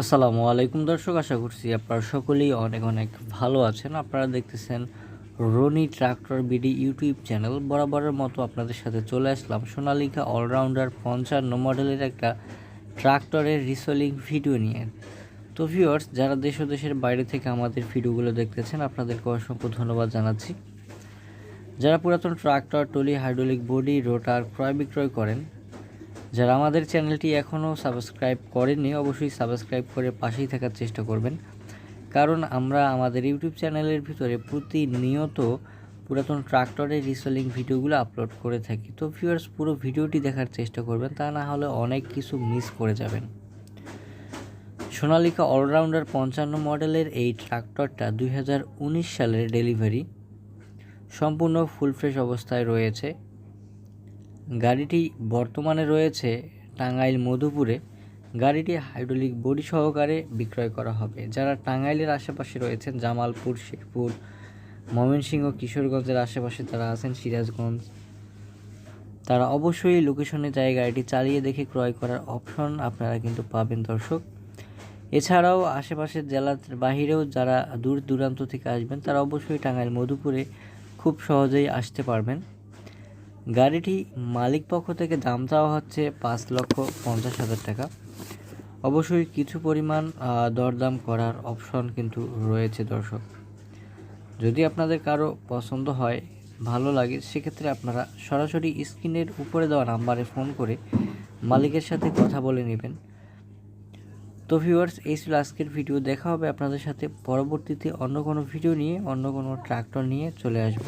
আসসালামু আলাইকুম দর্শক, আশা করছি আপনারা সকলেই অনেক অনেক ভালো আছেন। আপনারা দেখতেছেন Roni tractor BD YouTube channel. বরাবরের মতো আপনাদের সাথে চলে আসলাম সোনালিকা অলরাউন্ডার 55 মডেলের একটা ট্রাক্টরের রিসেলিং ভিডিও নিয়ে। তো ভিউয়ার্স, যারা দেশ ও দেশের বাইরে থেকে আমাদের ভিডিওগুলো দেখতেছেন আপনাদেরকে অসংখ্য ধন্যবাদ জানাচ্ছি। যারা পুরাতন ট্রাক্টর, টলি, হাইড্রোলিক বডি, রোটার ক্রয় বিক্রয় করেন, যারা আমাদের চ্যানেলটি এখনও সাবস্ক্রাইব করেননি অবশ্যই সাবস্ক্রাইব করে পাশেই থাকার চেষ্টা করবেন, কারণ আমরা আমাদের ইউটিউব চ্যানেলের ভিতরে প্রতিনিয়ত পুরাতন ট্রাক্টরের রিসেলিং ভিডিওগুলো আপলোড করে থাকি। তো ভিউয়ার্স, পুরো ভিডিওটি দেখার চেষ্টা করবেন, তা না হলে অনেক কিছু মিস করে যাবেন। সোনালিকা অলরাউন্ডার 55 মডেলের এই ট্রাক্টরটা 2019 সালের ডেলিভারি, সম্পূর্ণ ফুল ফ্রেশ অবস্থায় রয়েছে। গাড়িটি বর্তমানে রয়েছে টাঙ্গাইল মধুপুরে। গাড়িটি হাইড্রোলিক বডি সহকারে বিক্রয় করা হবে। যারা টাঙ্গাইলের আশেপাশে রয়েছেন, জামালপুর, শেরপুর, ময়মনসিংহ, কিশোরগঞ্জের আশেপাশে তারা আছেন, সিরাজগঞ্জ, তারা অবশ্যই লোকেশনে যায় গাড়িটি চালিয়ে দেখে ক্রয় করার অপশন আপনারা কিন্তু পাবেন দর্শক। এছাড়াও আশেপাশের জেলার বাহিরেও যারা দূর দূরান্ত থেকে আসবেন তারা অবশ্যই টাঙ্গাইল মধুপুরে খুব সহজেই আসতে পারবেন। গাড়িটি মালিক পক্ষ থেকে দাম চাওয়া হচ্ছে 5,50,000 টাকা। অবশ্যই কিছু পরিমাণ দরদাম করার অপশন কিন্তু রয়েছে দর্শক। যদি আপনাদের কারো পছন্দ হয়, ভালো লাগে, সেক্ষেত্রে আপনারা সরাসরি স্ক্রিনের উপরে দেওয়া নাম্বারে ফোন করে মালিকের সাথে কথা বলে নেবেন। তো ভিউয়ার্স, এই ছিল আজকের ভিডিও। দেখা হবে আপনাদের সাথে পরবর্তীতে অন্য কোনো ভিডিও নিয়ে, অন্য কোনো ট্রাক্টর নিয়ে চলে আসব।